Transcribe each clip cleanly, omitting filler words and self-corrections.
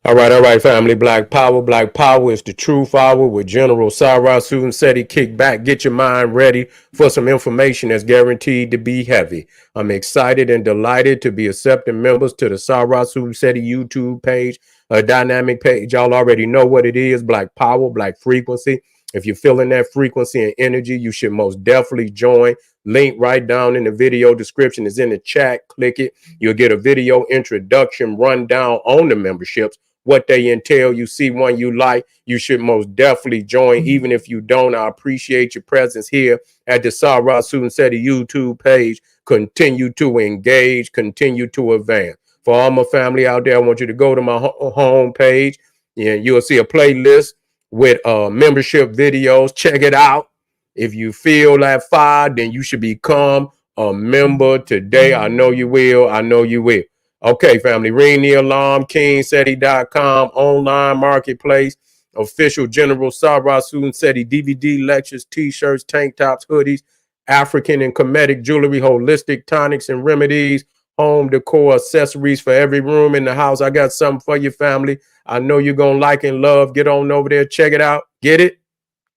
All right, family. Black Power. Black Power is the truth hour with General Sarah Susan Seti. Kick back, get your mind ready for some information that's guaranteed to be heavy. I'm excited and delighted to be accepting members to the Sarah Susan Seti YouTube page, a dynamic page. Y'all already know what it is. Black Power, Black Frequency. If you're feeling that frequency and energy, you should most definitely join. Link right down in the video description is in the chat. Click it. You'll get a video introduction rundown on the memberships, what they entail. You see one you like, you should most definitely join. Even if you don't, I appreciate your presence here at the Sarah Susan Seti YouTube page. Continue to engage, continue to advance. For all my family out there, I want you to go to my home page and you'll see a playlist with membership videos. Check it out. If you feel that fire, then you should become a member today. I know you will. I know you will. Okay, family, ring the alarm, kingseti.com, online marketplace, official General Sarah Susan Seti DVD lectures, t-shirts, tank tops, hoodies, African and Kemetic jewelry, holistic tonics and remedies, home decor, accessories for every room in the house. I got something for your family. I know you're going to like and love. Get on over there. Check it out. Get it.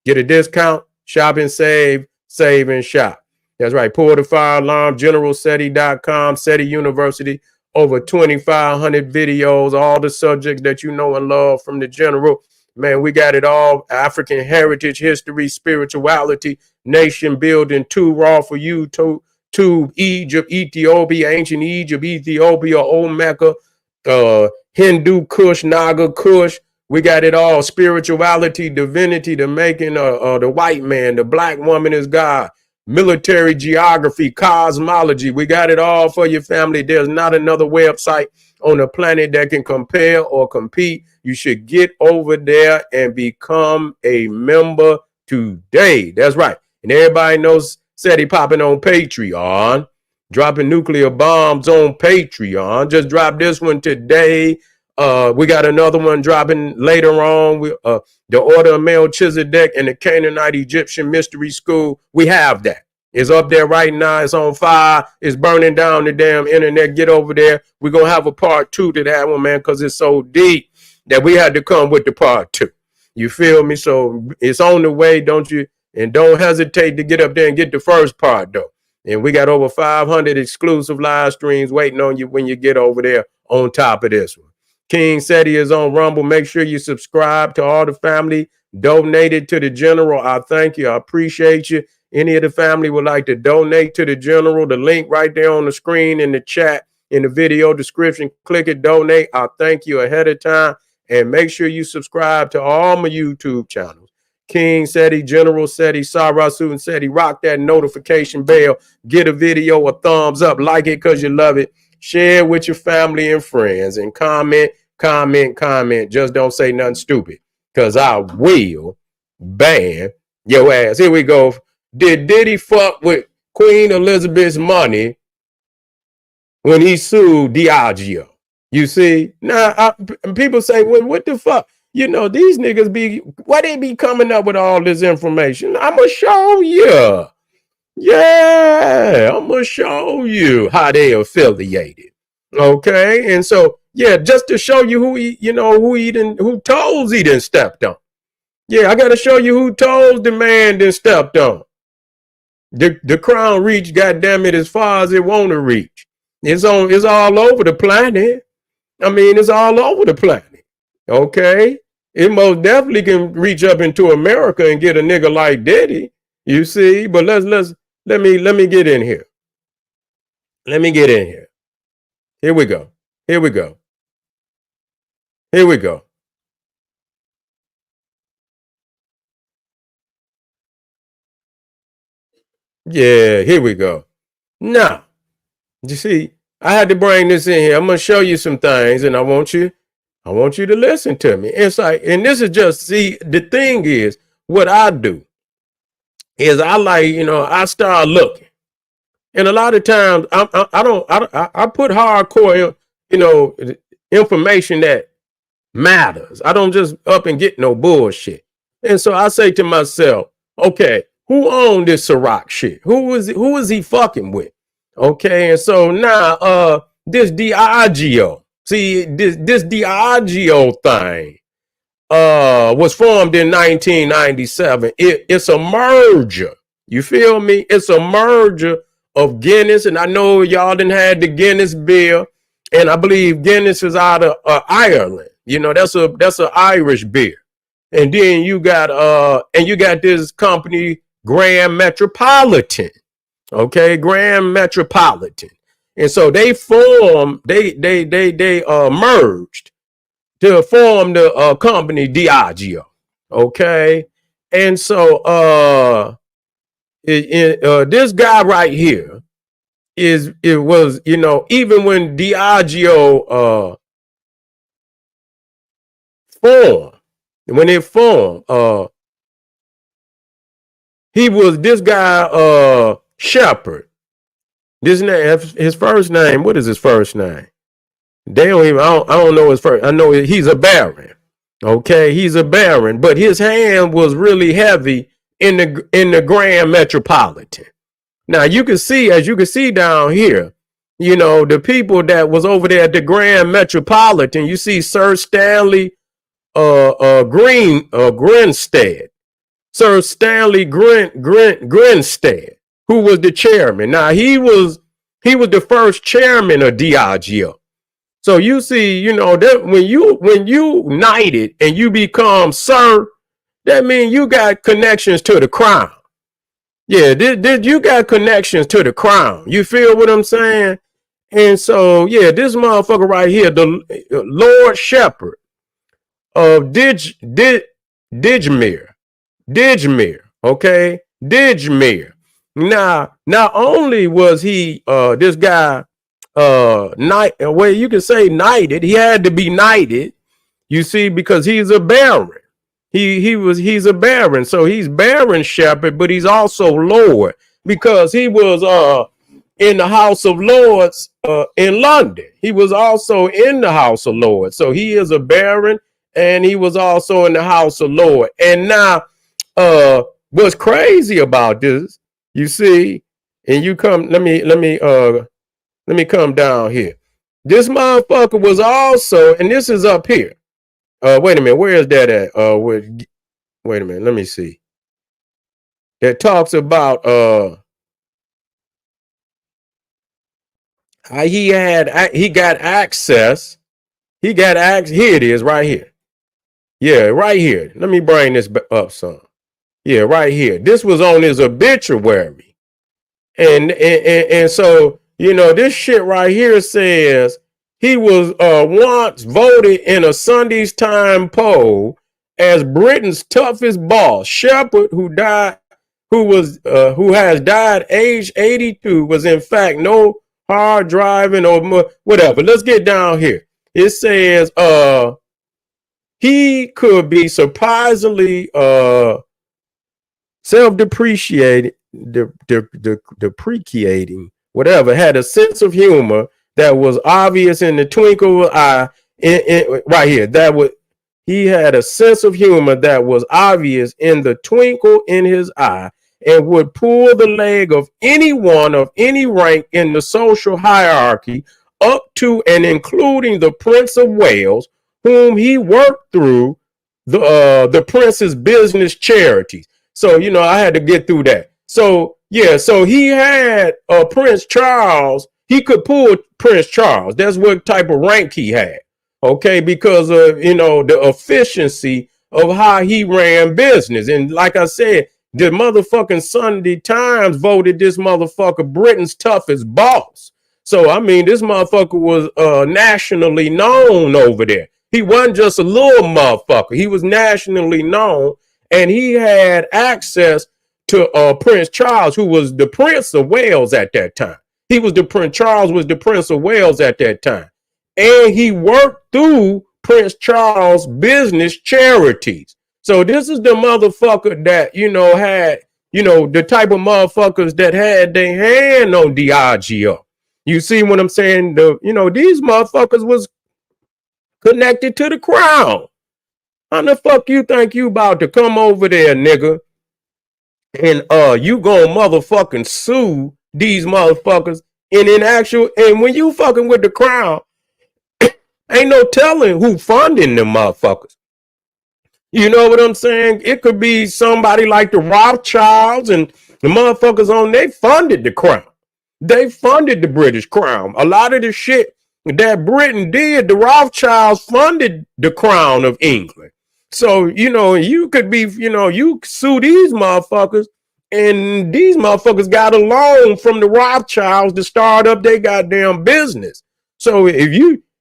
Get a discount. Shop and save. Save and shop. That's right. Pull the fire alarm. GeneralSeti.com. Seti University. Over 2,500 videos. All the subjects that you know and love from the General. Man, we got it all. African heritage, history, spirituality, nation building. Too raw for you. To Egypt, Ethiopia, ancient Egypt, Ethiopia, Old Mecca, Hindu Kush, Naga Kush. We got it all. Spirituality, divinity, the making of the white man, the black woman is God, military geography, cosmology. We got it all for your family. There's not another website on the planet that can compare or compete. You should get over there and become a member today. That's right. And everybody knows Seti popping on Patreon, dropping nuclear bombs on Patreon. Just dropped this one today. We got another one dropping later on. The Order of Melchizedek and the Canaanite Egyptian Mystery School. We have that. It's up there right now. It's on fire. It's burning down the damn internet. Get over there. We're going to have a part 2 to that one, man, because it's so deep that we had to come with the part 2. You feel me? So it's on the way, don't you? And don't hesitate to get up there and get the first part, though. And we got over 500 exclusive live streams waiting on you when you get over there on top of this one. King Seti is on Rumble. Make sure you subscribe to all the family donated to the General. I thank you. I appreciate you. Any of the family would like to donate to the General, the link right there on the screen in the chat, in the video description. Click it, donate. I thank you ahead of time. And make sure you subscribe to all my YouTube channels. King Seti, General Seti, Sarah Susan Seti. Rock that notification bell. Get a video a thumbs up. Like it because you love it. Share with your family and friends and comment. Just don't say nothing stupid because I will ban your ass. Here we go. Did Diddy fuck with Queen Elizabeth's money when he sued Diageo? You see? Now, people say, well, what the fuck? You know, these niggas be, why they be coming up with all this information? I'm going to show you. Yeah, I'm gonna show you how they affiliated. Okay, and so yeah, just to show you who toes he done stepped on. Yeah, I gotta show you who toes the man done stepped on. The crown reached, goddamn it, as far as it wanna reach. It's all over the planet. I mean, it's all over the planet. Okay, it most definitely can reach up into America and get a nigga like Diddy. You see, but let me get in here. Let me get in here. Here we go. Here we go. Here we go. Yeah, here we go. Now, you see, I had to bring this in here. I'm gonna show you some things, and I want you to listen to me. It's like, and this is just, see, the thing is, what I do is I start looking. And a lot of times I put hardcore, information that matters. I don't just up and get no bullshit. And so I say to myself, okay, who owned this Ciroc shit? Who is he fucking with? Okay, and so now this Diageo See, this Diageo thing was formed in 1997. It's a merger. You feel me? It's a merger of Guinness, and I know y'all done had the Guinness beer, and I believe Guinness is out of Ireland. You know, that's an Irish beer. And then you got this company, Grand Metropolitan. Okay, Grand Metropolitan. And so they merged to form the company Diageo. Okay. And so this guy right here was, you know, even when Diageo formed, when it formed, he was this guy Sheppard. This name, his first name, what is his first name? They don't even, I don't know his first. I know he's a baron. Okay, he's a baron, but his hand was really heavy in the Grand Metropolitan. Now you can see, as you can see down here, you know, the people that was over there at the Grand Metropolitan. You see Sir Stanley Grinstead. Sir Stanley Grinstead, who was the chairman. Now he was the first chairman of Diageo. So you see, you know, that when you knighted and you become sir, that means you got connections to the crown. Yeah, you got connections to the crown. You feel what I'm saying? And so, yeah, this motherfucker right here, the Lord Sheppard of Digmere, okay? Digmere. Now, not only was he this guy well, you can say knighted, he had to be knighted, you see, because he's a baron. He's a baron, so he's Baron Sheppard, but he's also Lord because he was in the House of Lords in London. He was also in the House of Lords, so he is a baron, and he was also in the House of Lords. And now, what's crazy about this, you see, and you come, let me come down here. This motherfucker was also, and this is up here. Wait a minute, where is that at? Wait a minute, let me see. That talks about how he got access. Here it is, right here. Yeah, right here. Let me bring this up some. Yeah, right here. This was on his obituary. And so, you know, this shit right here says he was once voted in a Sunday's Time poll as Britain's toughest boss. Sheppard, who has died aged 82, was in fact no hard driving or whatever. Let's get down here. It says he could be surprisingly self-depreciating, depreciating, whatever, had a sense of humor that was obvious in the twinkle of eye. Right here, he had a sense of humor that was obvious in the twinkle in his eye, and would pull the leg of anyone of any rank in the social hierarchy up to and including the Prince of Wales, whom he worked through the Prince's business charities. So, you know, I had to get through that. So, yeah, so he had Prince Charles. He could pull Prince Charles. That's what type of rank he had. Okay, because of, you know, the efficiency of how he ran business. And like I said, the motherfucking Sunday Times voted this motherfucker Britain's toughest boss. So, I mean, this motherfucker was nationally known over there. He wasn't just a little motherfucker. He was nationally known, and he had access to Prince Charles, who was the Prince of Wales at that time. Charles was the Prince of Wales at that time. And he worked through Prince Charles' business charities. So this is the motherfucker that, you know, had, you know, the type of motherfuckers that had their hand on Diageo. You see what I'm saying? These motherfuckers was connected to the crown. How the fuck you think you about to come over there, nigga, and you gonna motherfucking sue these motherfuckers? And when you fucking with the crown, Ain't no telling who funding them motherfuckers. You know what I'm saying? It could be somebody like the Rothschilds and the motherfuckers on, they funded the crown. They funded the British crown. A lot of the shit that Britain did, the Rothschilds funded the crown of England. So, you could be, you sue these motherfuckers, and these motherfuckers got a loan from the Rothschilds to start up their goddamn business. So if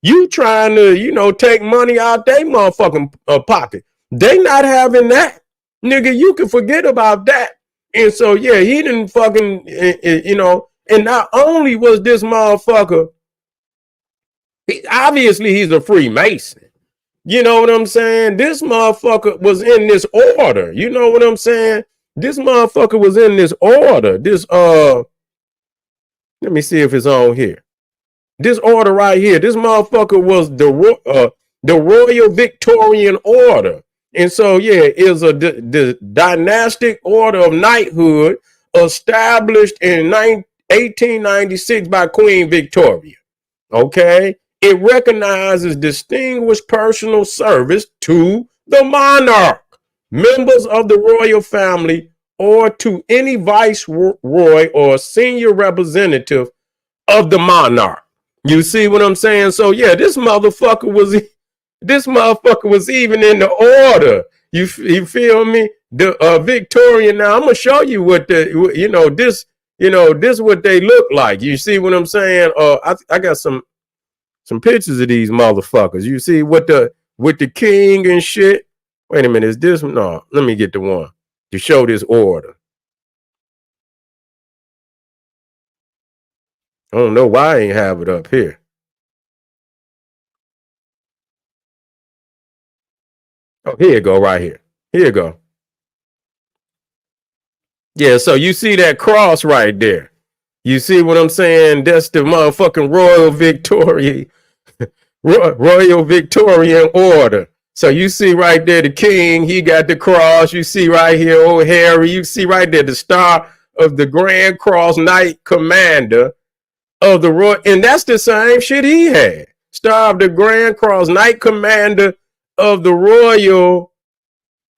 you trying to, take money out their motherfucking pocket, they not having that. Nigga, you can forget about that. And so, yeah, he didn't fucking, and not only was this motherfucker, obviously he's a Freemason. You know what I'm saying? This motherfucker was in this order. You know what I'm saying? This motherfucker was in this order. Let me see if it's on here. This order right here. This motherfucker was the Royal Victorian Order. And so, yeah, it is the dynastic order of knighthood established in 1896 by Queen Victoria. Okay? It recognizes distinguished personal service to the monarch, members of the royal family, or to any viceroy or senior representative of the monarch. You see what I'm saying? So, yeah, this motherfucker was even in the order. You feel me? The Victorian. Now I'm gonna show you what this what they look like. You see what I'm saying? I got some pictures of these motherfuckers. You see with the king and shit. Wait a minute, is this? No, let me get the one to show this order. I don't know why I ain't have it up here. Oh, here you go, right here. Here you go. Yeah, so you see that cross right there. You see what I'm saying? That's the motherfucking Royal Victorian Order. So you see right there the king, he got the cross. You see right here, old Harry. You see right there the star of the Grand Cross Knight Commander of the Royal, and that's the same shit he had. Star of the Grand Cross Knight Commander of the Royal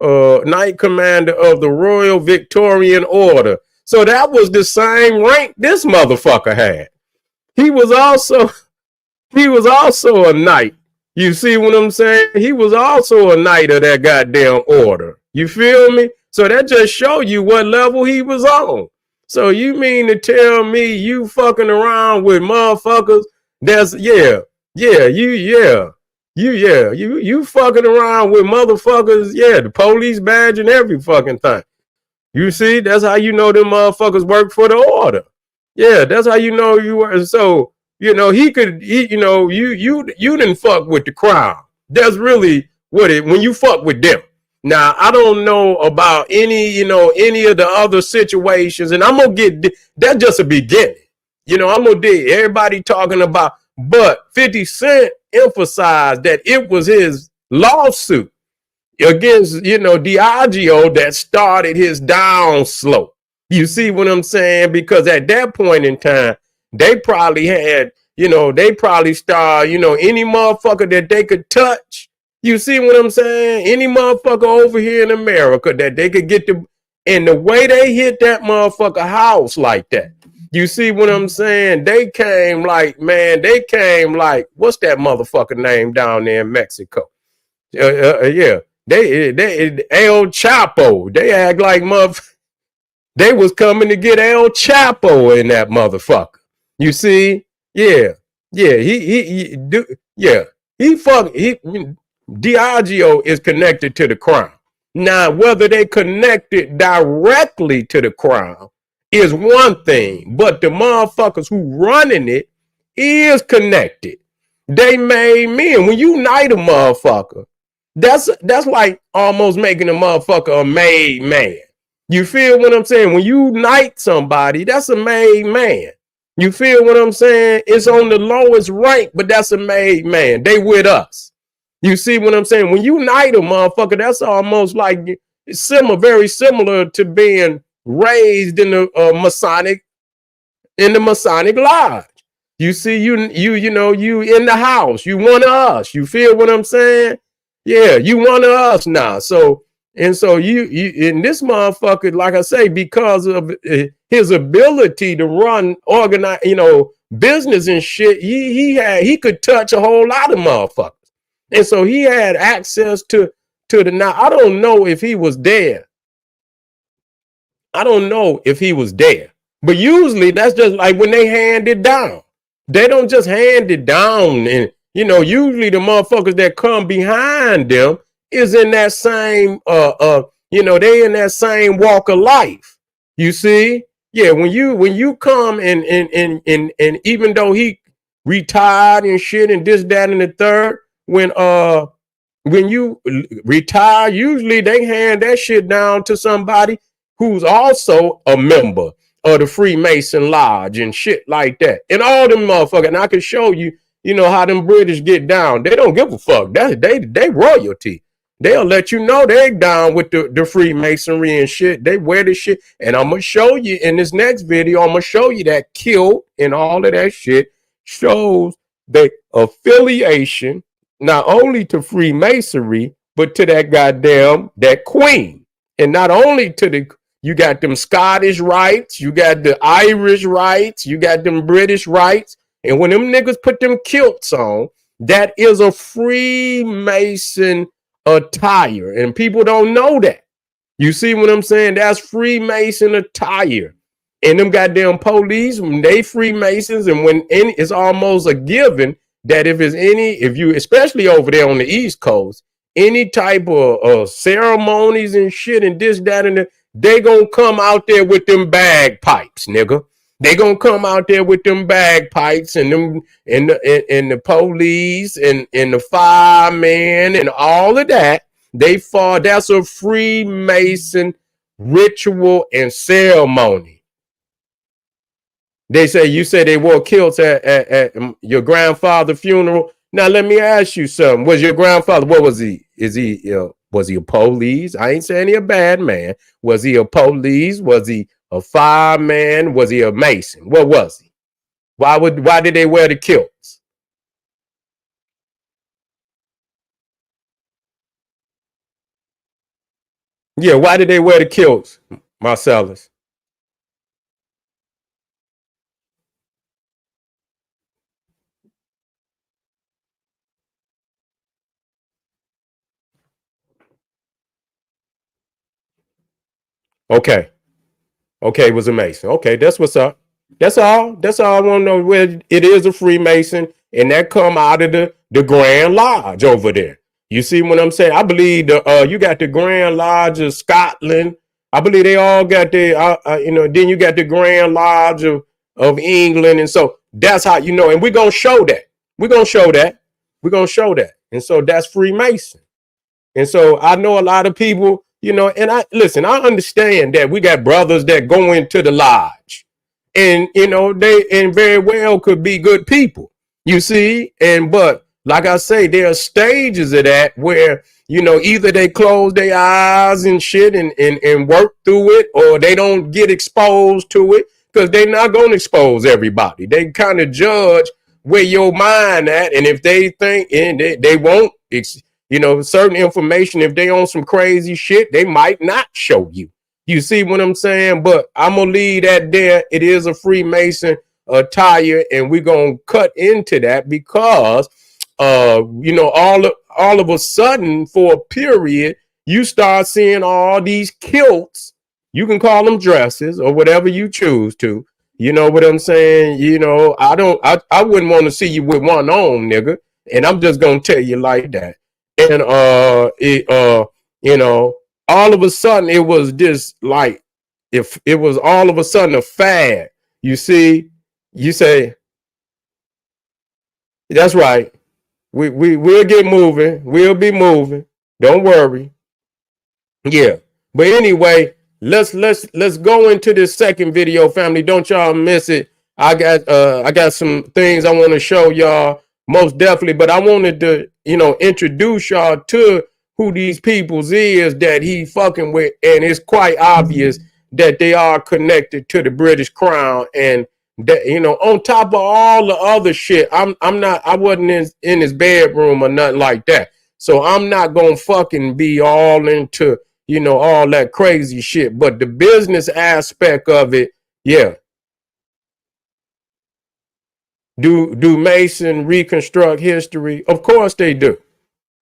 Knight Commander of the Royal Victorian Order. So that was the same rank this motherfucker had. He was also a knight. You see what I'm saying? He was also a knight of that goddamn order. You feel me? So that just show you what level he was on. So you mean to tell me you fucking around with motherfuckers that's you fucking around with motherfuckers, the police badge and every fucking thing. You see, that's how you know them motherfuckers work for the order. Yeah, that's how you know you were. So, you didn't fuck with the crown. That's really when you fuck with them. Now, I don't know about any of the other situations, and I'm going to get, that's just a beginning. I'm going to dig everybody talking about, but 50 Cent emphasized that it was his lawsuit against, Diageo that started his downslope. You see what I'm saying? Because at that point in time, they probably had, they probably started, any motherfucker that they could touch. You see what I'm saying? Any motherfucker over here in America that they could get to, and the way they hit that motherfucker house like that. You see what I'm saying? They came like, what's that motherfucker name down there in Mexico? Yeah. They El Chapo. They act like they was coming to get El Chapo in that motherfucker. You see? Yeah. Diageo is connected to the crown. Now, whether they connected directly to the crown is one thing, but the motherfuckers who running it is connected. They made men. When you knight a motherfucker, that's like almost making a motherfucker a made man. You feel what I'm saying? When you knight somebody, that's a made man. You feel what I'm saying? It's on the lowest rank, but that's a made man. They with us. You see what I'm saying? When you knight a motherfucker, that's almost like very similar to being raised in the Masonic lodge. You see, you know, you in the house. You one of us. You feel what I'm saying? Yeah, you one of us now. So and so you in this motherfucker, like I say, because of his ability to run, organize, you know, business and shit, he could touch a whole lot of motherfuckers, and so he had access to the. Now I don't know if he was there. I don't know if he was there, but usually that's just like when they hand it down. They don't just hand it down, and you know, usually the motherfuckers that come behind them is in that same you know, they in that same walk of life. You see? Yeah, when you come and even though he retired and shit and this, that, and the third, when you retire, usually they hand that shit down to somebody who's also a member of the Freemason Lodge and shit like that. And all them motherfuckers, and I can show you, you know, how them British get down. They don't give a fuck. They royalty. They'll let you know they down with the Freemasonry and shit. They wear the shit. And I'm going to show you in this next video, I'm going to show you that kilt and all of that shit shows the affiliation not only to Freemasonry, but to that queen. And not only to you got them Scottish rights, you got the Irish rights, you got them British rights. And when them niggas put them kilts on, that is a Freemason attire. And people don't know that. You see what I'm saying? That's Freemason attire. And them goddamn police, when they Freemasons, and when it's almost a given that if you, especially over there on the East Coast, any type of ceremonies and shit and this, that, and that, they gonna come out there with them bagpipes, nigga. They gonna come out there with them bagpipes and them and the police and the firemen and all of that. That's a Freemason ritual and ceremony. They say you said they wore kilts at your grandfather's funeral. Now let me ask you something. Was your grandfather, what was he? Was he a police? I ain't saying he a bad man. Was he a police? Was he a fireman? Was he a mason? What was he? Why did they wear the kilts? Yeah, why did they wear the kilts, Marcellus? Okay. Okay, it was a Mason. Okay, that's what's up. That's all. That's all I want to know. Where it is a Freemason, and that come out of the Grand Lodge over there. You see what I'm saying? I believe you got the Grand Lodge of Scotland. I believe they all got the you know. Then you got the Grand Lodge of England, and so that's how you know. And we're gonna show that. We're gonna show that. We're gonna show that. And so that's Freemason. And so I know a lot of people, you know, and I listen, I understand that we got brothers that go into the lodge and, you know, they and very well could be good people, you see. And but like I say, there are stages of that where, you know, either they close their eyes and shit and work through it, or they don't get exposed to it because they're not going to expose everybody. They kind of judge where your mind at. And if they think and they won't, you know, certain information, if they on some crazy shit, they might not show you. You see what I'm saying? But I'm going to leave that there. It is a Freemason attire, and we're going to cut into that because, you know, all of a sudden for a period, you start seeing all these kilts. You can call them dresses or whatever you choose to. You know what I'm saying? You know, I wouldn't want to see you with one on, nigga. And I'm just going to tell you like that. And you know, all of a sudden it was just like if it was all of a sudden a fad. You see, you say that's right. We'll get moving. We'll be moving. Don't worry. Yeah. But anyway, let's go into this second video, family. Don't y'all miss it. I got some things I want to show y'all most definitely, but I wanted to, you know, introduce y'all to who these peoples is that he fucking with, and it's quite obvious that they are connected to the British Crown and That, on top of all the other shit, I wasn't in his bedroom or nothing like that. So I'm not gonna fucking be all into, all that crazy shit. But the business aspect of it, yeah. Do Mason reconstruct history? Of course they do.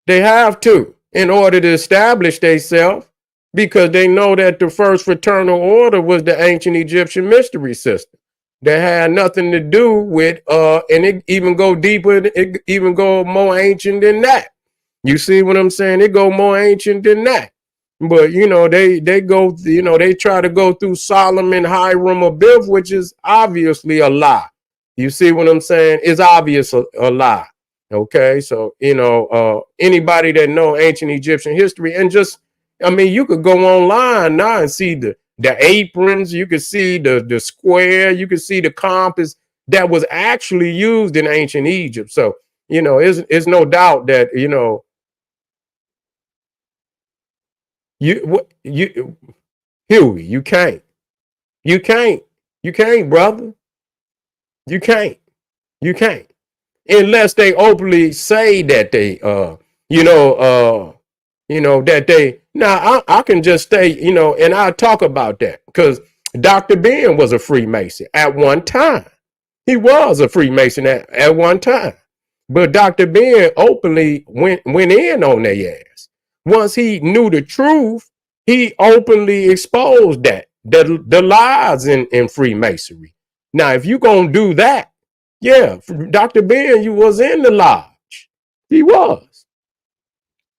They have to in order to establish themselves, because they know that the first fraternal order was the ancient Egyptian mystery system. That had nothing to do with and it even go deeper, it even go more ancient than that. You see what I'm saying? It go more ancient than that. But they go, they try to go through Solomon, Hiram, or Biff, which is obviously a lie. You see what I'm saying? It's obvious a lie. Okay, so anybody that know ancient Egyptian history, and just, I mean, you could go online now and see the aprons, you could see the square, you could see the compass that was actually used in ancient Egypt. So it's no doubt that you Huey, you can't, brother, you can't, unless they openly say that they that they, now I can just say, and I'll talk about that, because Dr. Ben was a Freemason at one time. He was a Freemason at one time. But Dr. Ben openly went in on their ass. Once he knew the truth, he openly exposed the lies in Freemasonry. Now, if you're going to do that, yeah, Dr. Ben, you was in the lodge. He was.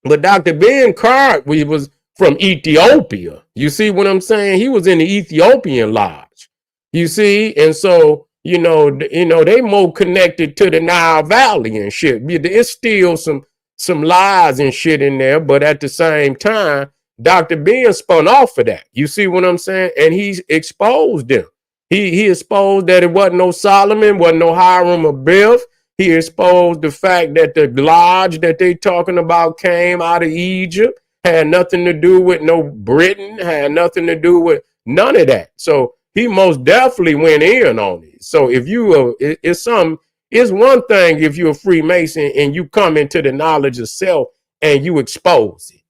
But Dr. Ben Card, we was from Ethiopia. You see what I'm saying? He was in the Ethiopian lodge. You see, and so they more connected to the Nile Valley and shit. It's still some lies and shit in there, but at the same time, Dr. Ben spun off of that. You see what I'm saying? And he's exposed them. He exposed that it wasn't no Solomon, wasn't no Hiram or Biff. He exposed the fact that the lodge that they talking about came out of Egypt, had nothing to do with no Britain, had nothing to do with none of that. So he most definitely went in on it. So if you it's one thing if you're a Freemason and you come into the knowledge of self and you expose it.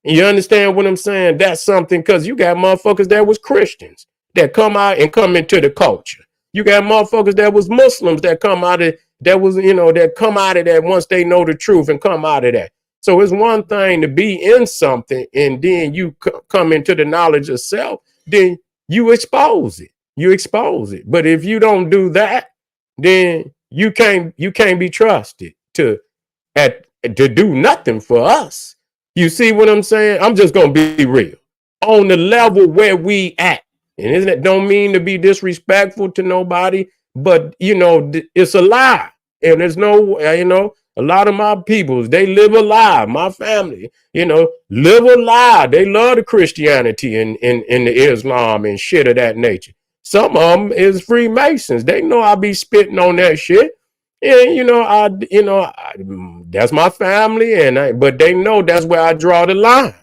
You understand what I'm saying? That's something, because you got motherfuckers that was Christians that come out and come into the culture. You got motherfuckers that was Muslims that come out of that come out of that once they know the truth and come out of that. So it's one thing to be in something and then you come into the knowledge of self, then you expose it. You expose it. But if you don't do that, then you can't be trusted to do nothing for us. You see what I'm saying? I'm just gonna be real. On the level where we at. And isn't it, don't mean to be disrespectful to nobody, but it's a lie. And there's no, a lot of my peoples, they live a lie. My family, live a lie. They love the Christianity and the Islam and shit of that nature. Some of them is Freemasons. They know I be spitting on that shit. And that's my family, but they know that's where I draw the line.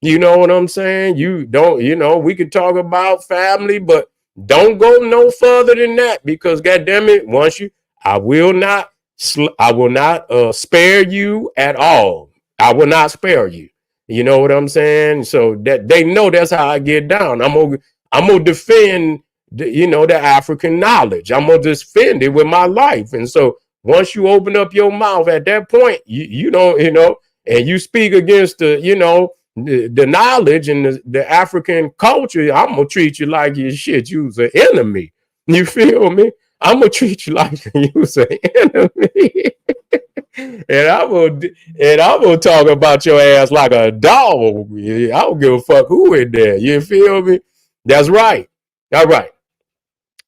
You know what I'm saying? You don't, we could talk about family, but don't go no further than that, because goddamn it, I will not spare you at all. I will not spare you. You know what I'm saying? So that they know that's how I get down. I'm gonna defend the African knowledge. I'm gonna defend it with my life. And so once you open up your mouth at that point, you don't, and you speak against the knowledge and the African culture, I'm gonna treat you like you was an enemy. You feel me? I'm gonna treat you like you was an enemy. and I'm gonna talk about your ass like a dog. I don't give a fuck who in there. You feel me? That's right. All right.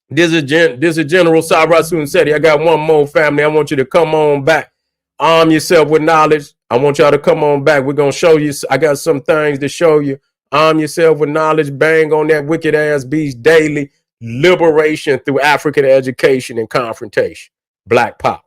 This is General Sarasun Seti. I got one more, family. I want you to come on back. Arm yourself with knowledge. I want y'all to come on back. We're going to show you. I got some things to show you. Arm yourself with knowledge. Bang on that wicked ass beast daily. Liberation through African education and confrontation. Black power.